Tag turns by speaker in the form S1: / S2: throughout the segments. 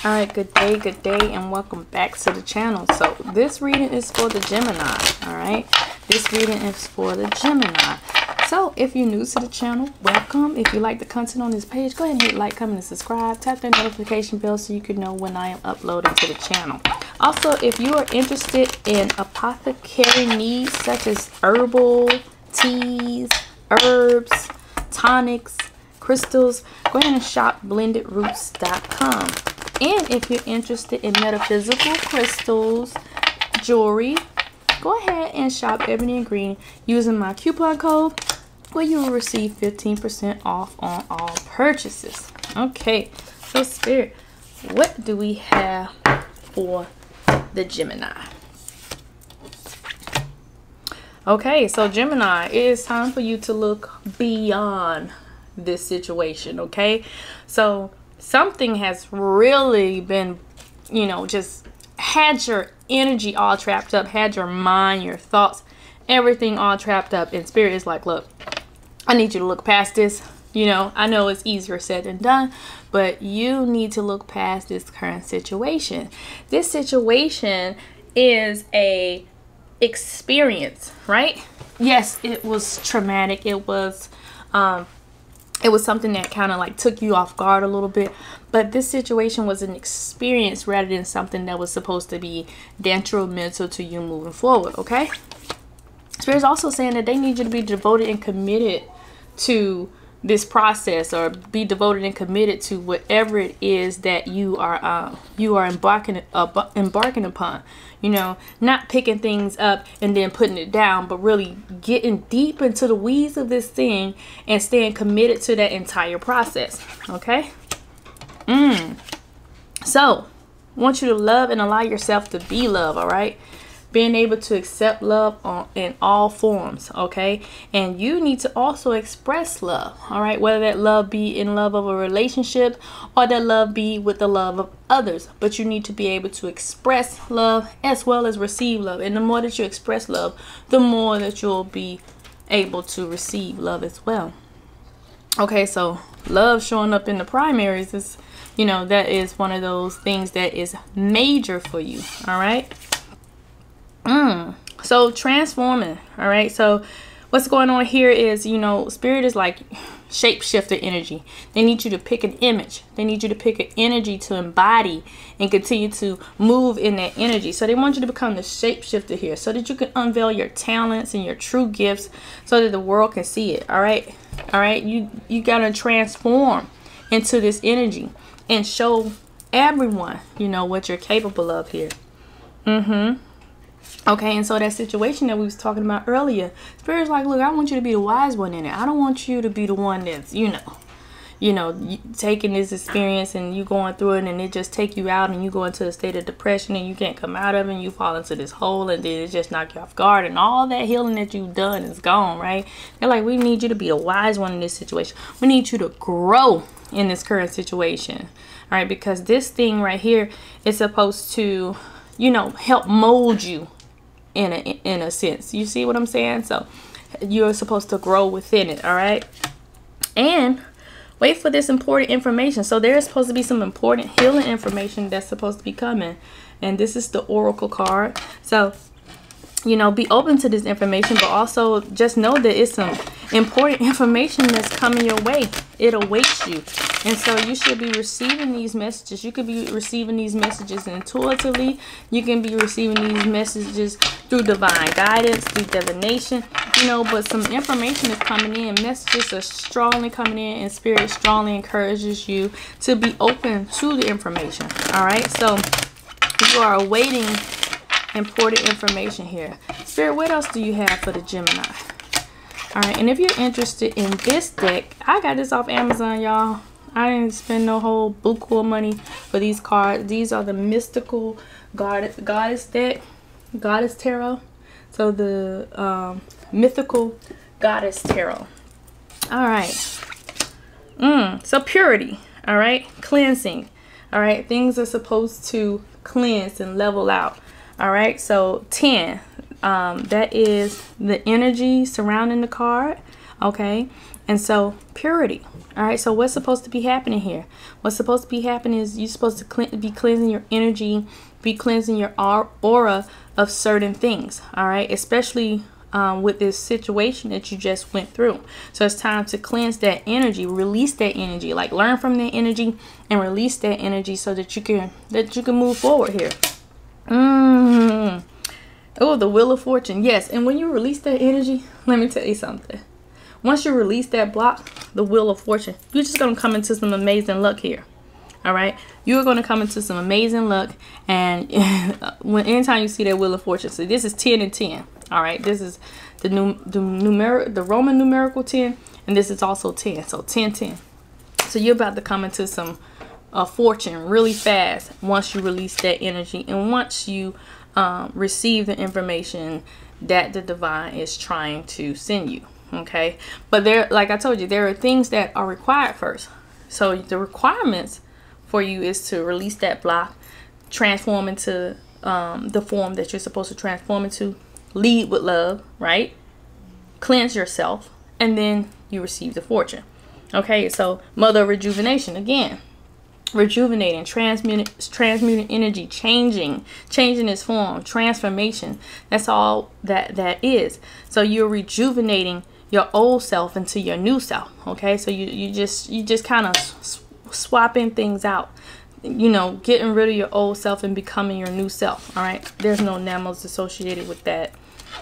S1: Alright, good day, and welcome back to the channel. So this reading is for the Gemini. Alright, this reading is for the Gemini. So if you're new to the channel, welcome. If you like the content on this page, go ahead and hit like, comment, and subscribe. Tap that notification bell so you can know when I am uploading to the channel. Also, if you are interested in apothecary needs such as herbal, teas, herbs, tonics, crystals, go ahead and shop blendedrootz.com. And if you're interested in metaphysical crystals, jewelry, go ahead and shop Ebony and Green using my coupon code, where you will receive 15% off on all purchases. Okay, so Spirit, what do we have for the Gemini? Okay, so Gemini, it is time for you to look beyond this situation. Okay, so something has really been, just had your energy all trapped up, had your mind, your thoughts, everything all trapped up, and Spirit is like, look, I need you to look past this. I know it's easier said than done, but you need to look past this current situation. This situation is a experience, right? Yes, it was traumatic. It was something that kind of like took you off guard a little bit, but this situation was an experience rather than something that was supposed to be detrimental to you moving forward. Okay, Spirit's also saying that they need you to be devoted and committed to this process, or be devoted and committed to whatever it is that you are embarking upon. Not picking things up and then putting it down, but really getting deep into the weeds of this thing and staying committed to that entire process. Okay. So I want you to love and allow yourself to be love. All right, being able to accept love in all forms. Okay, and you need to also express love. All right, whether that love be in love of a relationship or that love be with the love of others, but you need to be able to express love as well as receive love. And the more that you express love, the more that you'll be able to receive love as well. Okay, so love showing up in the primaries is, that is one of those things that is major for you. All right. So transforming. All right, so what's going on here is, Spirit is like shapeshifter energy. They need you to pick an image. They need you to pick an energy to embody and continue to move in that energy. So they want you to become the shapeshifter here, so that you can unveil your talents and your true gifts, so that the world can see it. All right, you gotta transform into this energy and show everyone, what you're capable of here. Okay, and so that situation that we was talking about earlier, Spirit's like, look, I want you to be the wise one in it. I don't want you to be the one that's, taking this experience and you going through it and it just take you out and you go into a state of depression and you can't come out of it and you fall into this hole and then it just knock you off guard and all that healing that you've done is gone, right? They're like, we need you to be the wise one in this situation. We need you to grow in this current situation, all right? Because this thing right here is supposed to, help mold you in a sense. You see what I'm saying? So you're supposed to grow within it. All right, and wait for this important information. So there's supposed to be some important healing information that's supposed to be coming, and this is the oracle card. So be open to this information, but also just know that it's some important information that's coming your way. It awaits you, and so you should be receiving these messages. You could be receiving these messages intuitively. You can be receiving these messages through divine guidance, through divination, but some information is coming in. Messages are strongly coming in, and Spirit strongly encourages you to be open to the information. All right, so you are awaiting important information here. Spirit, what else do you have for the Gemini? All right, and if you're interested in this deck, I got this off Amazon, y'all. I didn't spend no whole buku of money for these cards. These are the mystical goddess deck, goddess tarot. So the mythical goddess tarot. All right. So purity. All right, cleansing. All right, things are supposed to cleanse and level out. All right, so 10, that is the energy surrounding the card. Okay, and so purity. All right, so what's supposed to be happening here? What's supposed to be happening is you're supposed to be cleansing your energy, be cleansing your aura of certain things. All right, especially with this situation that you just went through. So it's time to cleanse that energy, release that energy, like learn from that energy and release that energy so that you can move forward here. Oh, the Wheel of Fortune. Yes, and when you release that energy, let me tell you something. Once you release that block, the Wheel of Fortune, you're just going to come into some amazing luck here. All right, you're going to come into some amazing luck. And anytime you see that Wheel of Fortune, so this is 10 and 10. All right, this is the Roman numerical 10, and this is also 10. So 10, 10. So you're about to come into some fortune really fast once you release that energy and once you receive the information that the divine is trying to send you. Okay, but there, like I told you, there are things that are required first. So the requirements for you is to release that block, transform into the form that you're supposed to transform into, lead with love, right? Cleanse yourself, and then you receive the fortune. Okay, so mother of rejuvenation, again, rejuvenating, transmuting energy, changing its form, transformation. That's all that is. So you're rejuvenating your old self into your new self. Okay, so you just kind of swapping things out, you know, getting rid of your old self and becoming your new self. All right, there's no enamels associated with that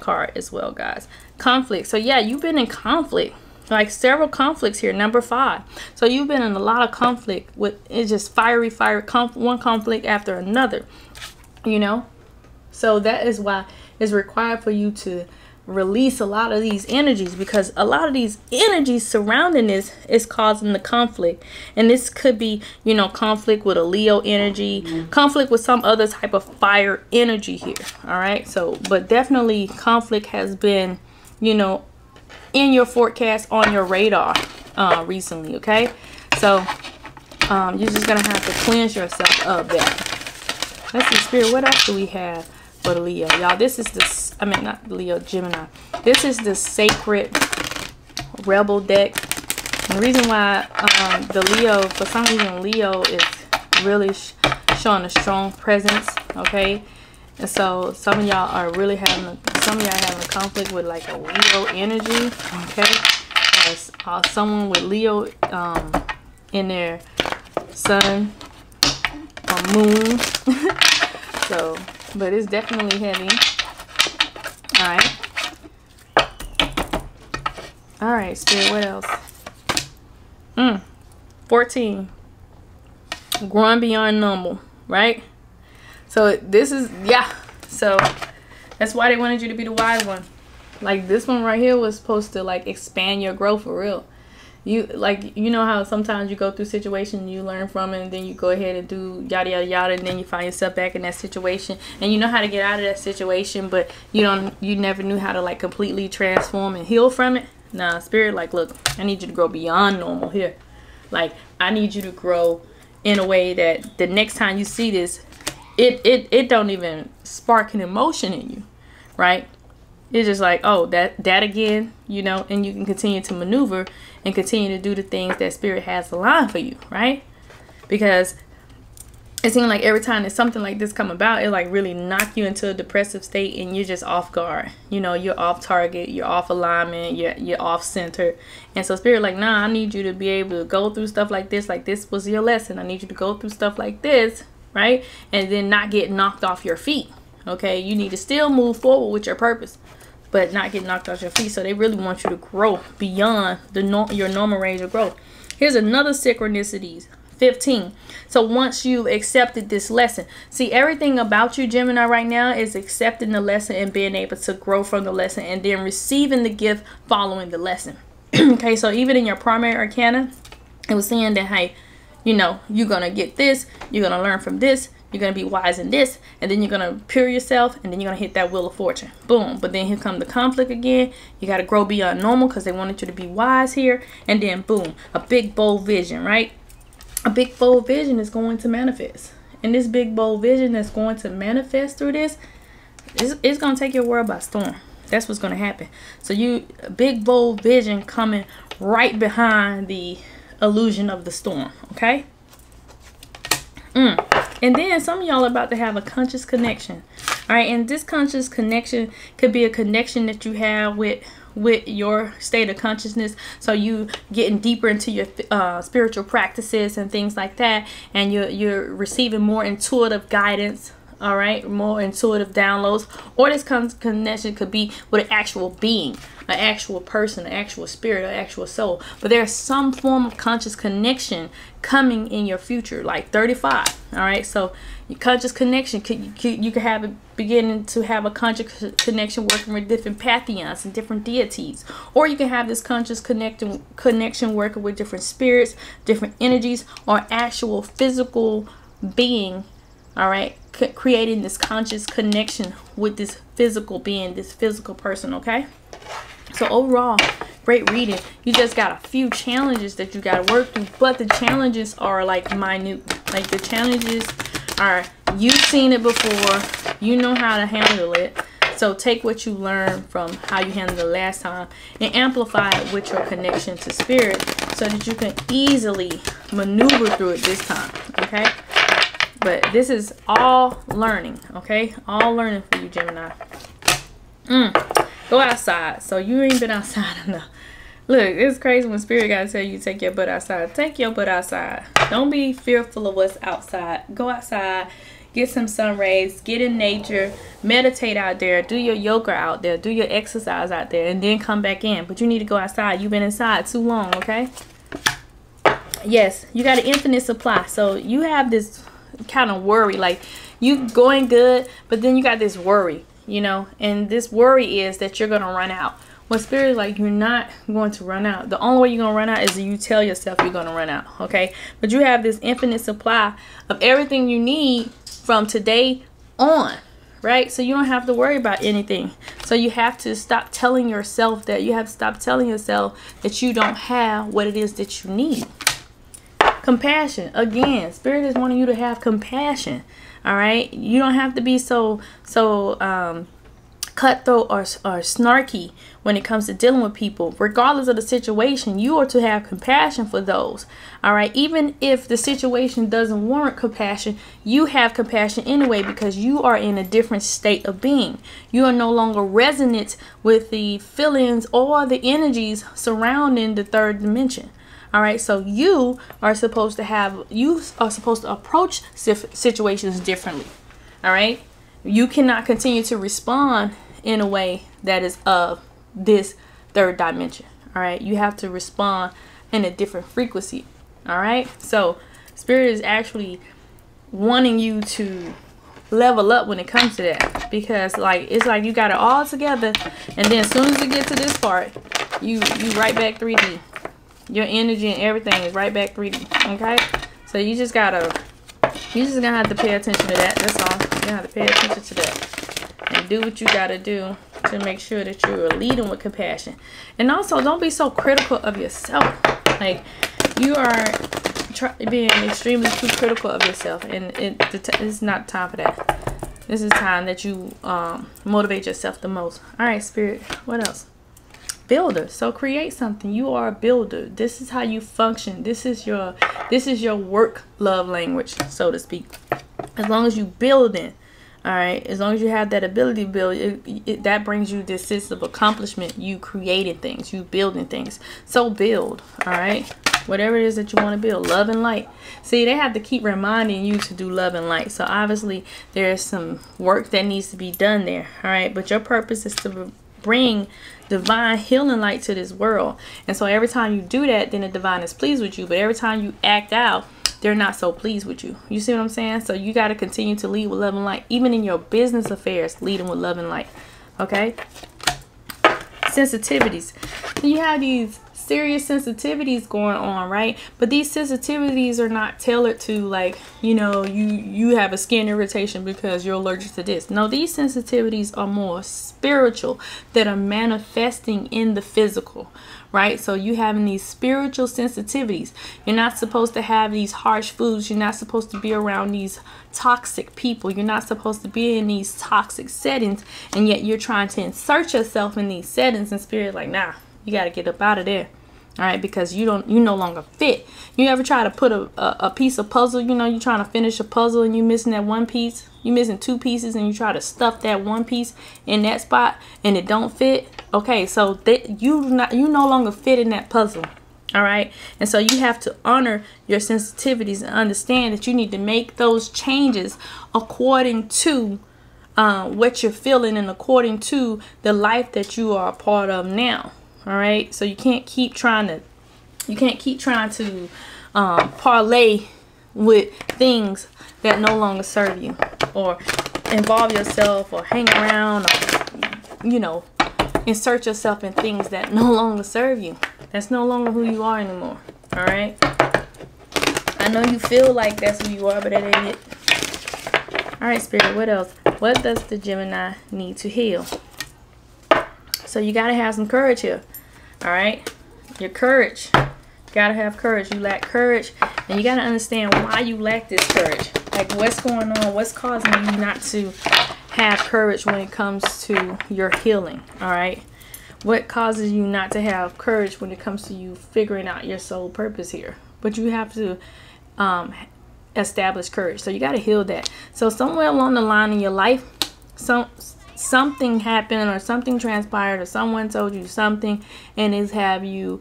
S1: card as well, guys. Conflict. So yeah, you've been in conflict, like several conflicts here. Number 5. So you've been in a lot of conflict with, it's just fiery one conflict after another, you know. So that is why it's required for you to release a lot of these energies, because a lot of these energies surrounding this is causing the conflict. And this could be, you know, conflict with a Leo energy, conflict with some other type of fire energy here. All right, so but definitely conflict has been, you know, in your forecast, on your radar recently. Okay, so you're just gonna have to cleanse yourself of that. Let's see, Spirit, what else do we have for the Leo? Y'all, this is the, I mean, not Leo, Gemini. This is the sacred rebel deck. And the reason why the Leo, for some reason, Leo is really showing a strong presence. Okay, and so some of y'all are really having a conflict with like a Leo energy. Okay, as someone with Leo in their sun or moon. So, but it's definitely heavy. All right, Spirit, what else? 14. Growing beyond normal, right? So this is, yeah. So that's why they wanted you to be the wise one. Like this one right here was supposed to like expand your growth for real. You like, you know how sometimes you go through situations, you learn from it, and then you go ahead and do yada yada yada, and then you find yourself back in that situation, and you know how to get out of that situation, but you never knew how to like completely transform and heal from it. Nah, Spirit, like, look, I need you to grow beyond normal here. Like, I need you to grow in a way that the next time you see this, it don't even spark an emotion in you, right? It's just like, oh, that again, you know, and you can continue to maneuver and continue to do the things that Spirit has aligned for you, right? Because it seems like every time that something like this come about, it like really knock you into a depressive state and you're just off guard. You know, you're off target, you're off alignment, you're off center. And so Spirit like, nah, I need you to be able to go through stuff like this was your lesson. I need you to go through stuff like this, right? And then not get knocked off your feet. Okay, you need to still move forward with your purpose, but not get knocked off your feet. So they really want you to grow beyond your normal range of growth. Here's another synchronicities. 15. So once you've accepted this lesson, see, everything about you, Gemini, right now is accepting the lesson and being able to grow from the lesson and then receiving the gift following the lesson. Okay, so even in your primary arcana, it was saying that, hey, you know, you're gonna get this, you're gonna learn from this, you're gonna be wise in this, and then you're gonna pure yourself, and then you're gonna hit that Wheel of Fortune. Boom. But then here come the conflict again. You gotta grow beyond normal because they wanted you to be wise here, and then boom, a big bold vision, right? A big bold vision is going to manifest, and this big bold vision that's going to manifest through this is going to take your world by storm. That's what's going to happen. So you, big bold vision coming right behind the illusion of the storm. Okay. And then some of y'all are about to have a conscious connection. All right. And this conscious connection could be a connection that you have with your state of consciousness. So you getting deeper into your spiritual practices and things like that. And you're receiving more intuitive guidance. All right, more intuitive downloads. Or this connection could be with an actual being, an actual person, an actual spirit, an actual soul. But there's some form of conscious connection coming in your future, like 35. All right, so your conscious connection you could have it beginning to have a conscious connection working with different pantheons and different deities. Or you can have this conscious connection working with different spirits, different energies, or actual physical being. All right, creating this conscious connection with this physical being, this physical person. Okay, so overall, great reading. You just got a few challenges that you got to work through, but the challenges are like minute. Like the challenges are, you've seen it before, you know how to handle it. So take what you learned from how you handled it last time and amplify it with your connection to spirit so that you can easily maneuver through it this time. Okay. But this is all learning, okay? All learning for you, Gemini. Go outside. So you ain't been outside enough. Look, it's crazy when spirit gotta tell you take your butt outside. Take your butt outside. Don't be fearful of what's outside. Go outside. Get some sun rays. Get in nature. Meditate out there. Do your yoga out there. Do your exercise out there. And then come back in. But you need to go outside. You've been inside too long, okay? Yes, you got an infinite supply. So you have this kind of worry, like you going good, but then you got this worry, you know, and this worry is that you're gonna run out. Well, spirit is like, you're not going to run out. The only way you're gonna run out is you tell yourself you're gonna run out. Okay, but you have this infinite supply of everything you need from today on, right? So you don't have to worry about anything. So you have to stop telling yourself that. You have to stop telling yourself that you don't have what it is that you need. Compassion. Again, spirit is wanting you to have compassion. All right, you don't have to be so cutthroat or snarky when it comes to dealing with people. Regardless of the situation, you are to have compassion for those. All right, even if the situation doesn't warrant compassion, you have compassion anyway, because you are in a different state of being. You are no longer resonant with the feelings or the energies surrounding the third dimension. All right, so you are supposed to approach situations differently. All right, you cannot continue to respond in a way that is of this third dimension. All right, you have to respond in a different frequency. All right, so spirit is actually wanting you to level up when it comes to that, because like it's like you got it all together, and then as soon as you get to this part, you right back 3D. Your energy and everything is right back 3D. Okay, so you just gonna have to pay attention to that. That's all. You have to pay attention to that and do what you gotta do to make sure that you're leading with compassion. And also, don't be so critical of yourself. Like, you are being extremely too critical of yourself, and it's not time for that. This is time that you motivate yourself the most. All right, spirit. What else? Builder. So create something. You are a builder. This is how you function. This is your work love language, so to speak. As long as you building, all right, as long as you have that ability to build, that brings you this sense of accomplishment. You creating things, you building things. So build. All right, whatever it is that you want to build. Love and light. See, they have to keep reminding you to do love and light. So obviously there's some work that needs to be done there. All right, but your purpose is to bring divine healing light to this world. And so every time you do that, then the divine is pleased with you. But every time you act out, they're not so pleased with you. You see what I'm saying? So you got to continue to lead with love and light, even in your business affairs. Leading with love and light. Okay, sensitivities. So you have these serious sensitivities going on, right? But these sensitivities are not tailored to, like, you know, you have a skin irritation because you're allergic to this. No, these sensitivities are more spiritual, that are manifesting in the physical, right? So you having these spiritual sensitivities. You're not supposed to have these harsh foods. You're not supposed to be around these toxic people. You're not supposed to be in these toxic settings, and yet you're trying to insert yourself in these settings, and spirit like, nah, you got to get up out of there. All right, because you no longer fit. You ever try to put a piece of puzzle, you know, you're trying to finish a puzzle and you're missing that one piece, you're missing two pieces, and you try to stuff that one piece in that spot and it don't fit. Okay, so that you no longer fit in that puzzle. All right, and so you have to honor your sensitivities and understand that you need to make those changes according to what you're feeling and according to the life that you are a part of now. All right, so you can't keep trying to parlay with things that no longer serve you, or involve yourself, or hang around, or, you know, insert yourself in things that no longer serve you. That's no longer who you are anymore. All right, I know you feel like that's who you are, but that ain't it. All right, spirit, what else? What does the Gemini need to heal? So you got to have some courage here. All right, your courage. You got to have courage. You lack courage, and you got to understand why you lack this courage. Like, what's going on? What's causing you not to have courage when it comes to your healing? All right, what causes you not to have courage when it comes to you figuring out your soul purpose here? But you have to establish courage. So you got to heal that. So somewhere along the line in your life, something happened, or something transpired, or someone told you something, and it's have you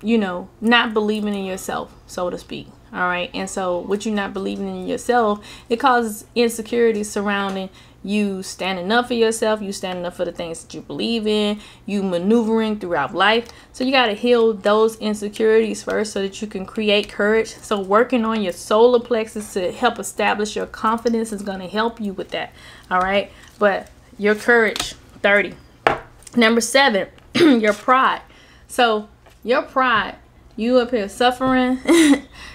S1: you know, not believing in yourself, so to speak. All right, and so with you not believing in yourself, it causes insecurity surrounding you standing up for yourself, you standing up for the things that you believe in, you maneuvering throughout life. So you got to heal those insecurities first so that you can create courage. So working on your solar plexus to help establish your confidence is going to help you with that. All right, but your courage, 30. Number 7, your pride. So your pride, you up here suffering,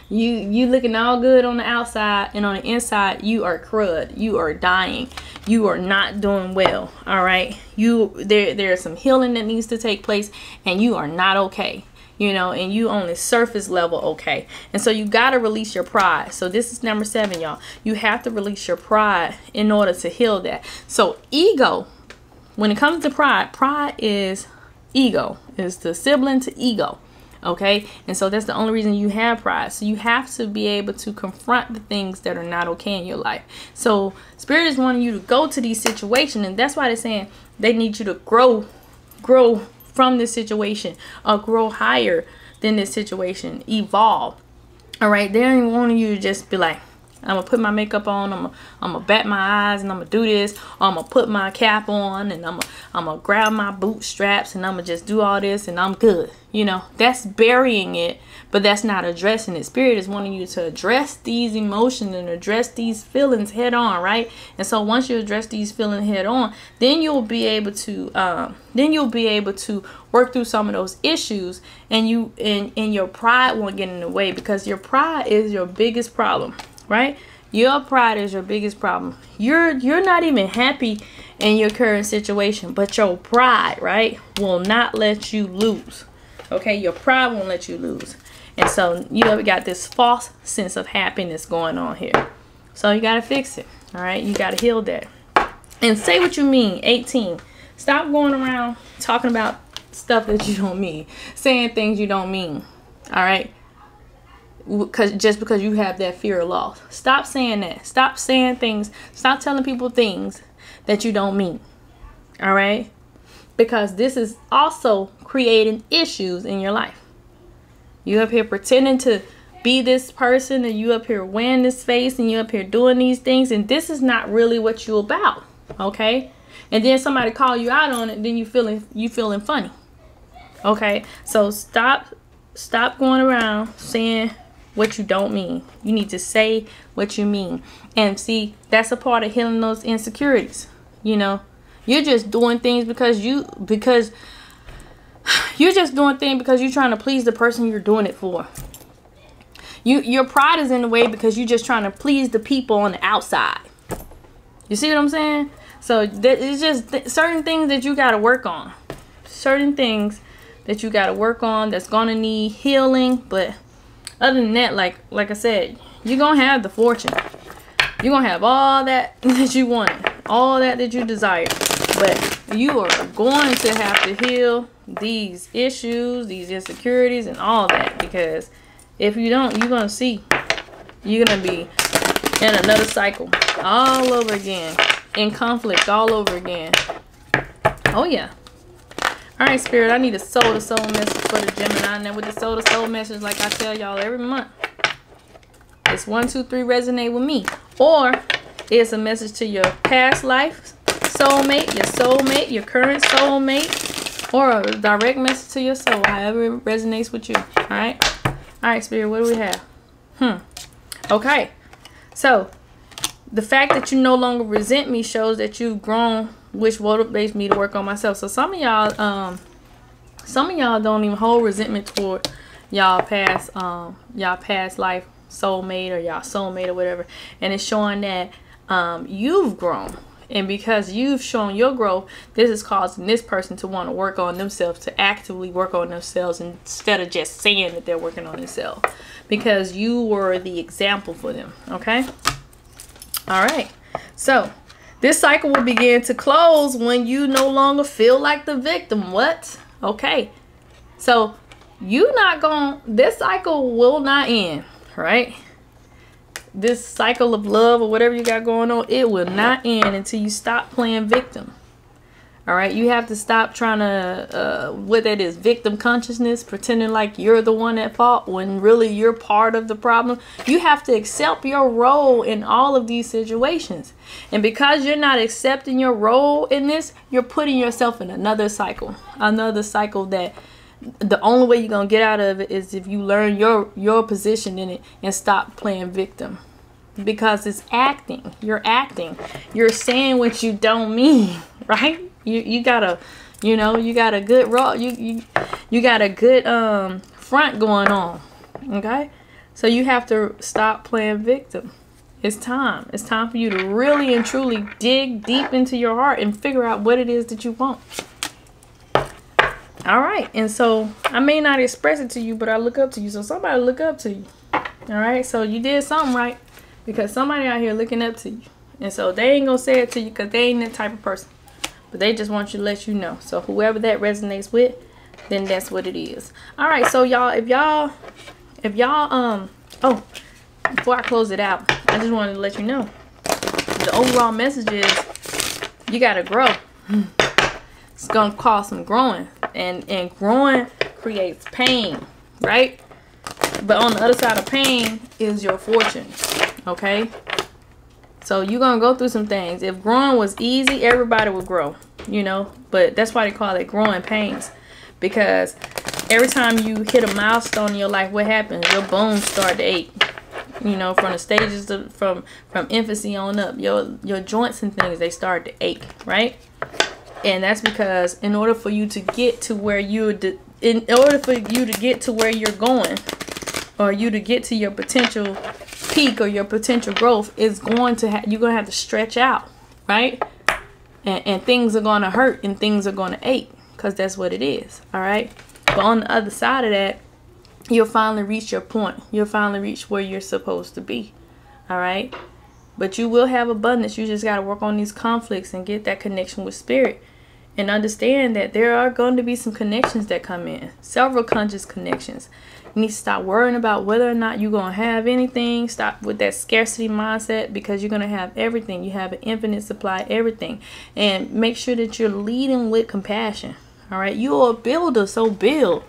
S1: you looking all good on the outside, and on the inside you are crud, you are dying, you are not doing well. All right, there's some healing that needs to take place, and you are not okay, you know, and you on the surface level okay. And so you got to release your pride. So this is number 7, y'all. You have to release your pride in order to heal that. So ego, when it comes to pride is ego, is the sibling to ego. Okay, and so that's the only reason you have pride. So you have to be able to confront the things that are not okay in your life. So spirit is wanting you to go to these situations, and that's why they're saying they need you to grow from this situation, or grow higher than this situation, evolve. All right, they don't want you to just be like, I'm gonna put my makeup on, I'm gonna bat my eyes, and I'm gonna do this, or I'm gonna put my cap on, and I'm gonna grab my bootstraps, and I'm gonna just do all this, and I'm good. You know, that's burying it, but that's not addressing it. Spirit is wanting you to address these emotions and address these feelings head on, right? And so once you address these feelings head on, then you'll be able to work through some of those issues, and your pride won't get in the way, because your pride is your biggest problem. Right? Your pride is your biggest problem. You're not even happy in your current situation, but your pride, right, will not let you lose. Okay, your pride won't let you lose. And so you have got this false sense of happiness going on here. So you got to fix it. All right, you got to heal that. And say what you mean. 18. Stop going around talking about stuff that you don't mean, saying things you don't mean. All right, just because you have that fear of loss. Stop saying that. Stop saying things. Stop telling people things that you don't mean. All right, because this is also creating issues in your life. You up here pretending to be this person, and you up here wearing this face, and you up here doing these things, and this is not really what you about. Okay, and then somebody call you out on it, then you feeling funny. Okay, so stop going around saying what you don't mean. You need to say what you mean. And see, that's a part of healing those insecurities. You know, you're just doing things because You're just doing things because you're trying to please the person you're doing it for. Your pride is in the way because you're just trying to please the people on the outside. You see what I'm saying? So it's just certain things that you got to work on. Certain things that you got to work on that's going to need healing. But other than that, like I said, you're going to have the fortune. You're going to have all that that you wanted. All that you desired. But you are going to have to heal these issues, these insecurities, and all that. Because if you don't, you're going to see. You're going to be in another cycle all over again. In conflict all over again. Oh, yeah. All right, Spirit, I need a soul-to-soul message for the Gemini. Now, with the soul-to-soul message, like I tell y'all every month, it's 1, 2, 3 resonate with me. Or it's a message to your past life soulmate, your current soulmate, or a direct message to your soul, however it resonates with you. All right? All right, Spirit, what do we have? Okay. So, the fact that you no longer resent me shows that you've grown, which motivates me to work on myself. So some of y'all don't even hold resentment toward y'all past life soulmate or y'all soulmate or whatever, and it's showing that you've grown. And because you've shown your growth, this is causing this person to want to work on themselves, to actively work on themselves instead of just saying that they're working on themselves, because you were the example for them. Okay. All right. So this cycle will begin to close when you no longer feel like the victim. What? Okay. So this cycle will not end, right? This cycle of love or whatever you got going on, it will not end until you stop playing victim. All right, you have to stop trying to what that is, victim consciousness, pretending like you're the one at fault when really you're part of the problem. You have to accept your role in all of these situations, and because you're not accepting your role in this, you're putting yourself in another cycle that the only way you're gonna get out of it is if you learn your position in it and stop playing victim. Because it's acting. You're acting. You're saying what you don't mean, right? You got a good role. You got a good front going on. Okay? So you have to stop playing victim. It's time. It's time for you to really and truly dig deep into your heart and figure out what it is that you want. All right. And so I may not express it to you, but I look up to you. So somebody look up to you. All right. So you did something right. Because somebody out here looking up to you. And so they ain't going to say it to you because they ain't that type of person. But they just want you to let you know. So whoever that resonates with, then that's what it is. All right. So y'all, if y'all, oh, before I close it out, I just wanted to let you know. The overall message is you got to grow. It's going to cause some growing. And growing creates pain, right? But on the other side of pain is your fortune. Okay, so you're gonna go through some things. If growing was easy, everybody would grow, but that's why they call it growing pains, because every time you hit a milestone in your life, what happens? Your bones start to ache, from the stages from infancy on up. Your joints and things, they start to ache, right? And that's because in order for you to get to where you're going, or you to get to your potential peak or your potential growth, is you're going to have to stretch out, right? And things are going to hurt and things are going to ache, because that's what it is. All right. But on the other side of that, you'll finally reach your point. You'll finally reach where you're supposed to be. All right. But you will have abundance. You just got to work on these conflicts and get that connection with spirit, and understand that there are going to be some connections that come in, several conscious connections. You need to stop worrying about whether or not you're going to have anything. Stop with that scarcity mindset, because you're going to have everything. You have an infinite supply of everything. And make sure that you're leading with compassion. All right. You're a builder, so build.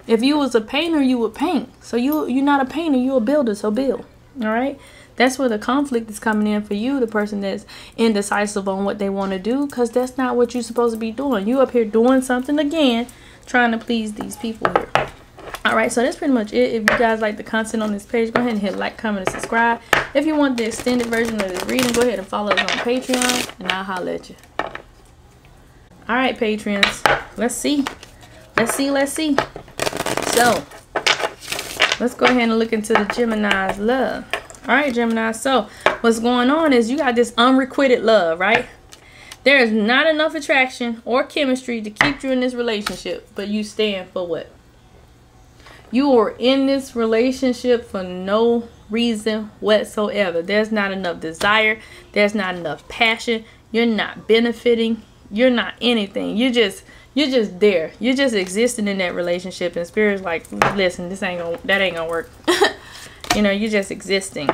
S1: If you was a painter, you would paint. So you're not a painter, you're a builder, so build. All right. That's where the conflict is coming in for you, the person that's indecisive on what they want to do, because that's not what you're supposed to be doing. You up here doing something again, trying to please these people here. All right, so that's pretty much it. If you guys like the content on this page, go ahead and hit like, comment, and subscribe. If you want the extended version of this reading, go ahead and follow us on Patreon, and I'll holler at you. All right, Patreons, let's see let's see. So let's go ahead and look into the Gemini's love. All right, Gemini. So what's going on is you got this unrequited love, right? There is not enough attraction or chemistry to keep you in this relationship, but you stand for what? You are in this relationship for no reason whatsoever. There's not enough desire. There's not enough passion. You're not benefiting. You're not anything. You're just there. You're just existing in that relationship, and Spirit's like, listen, that ain't gonna work. You know, you're just existing.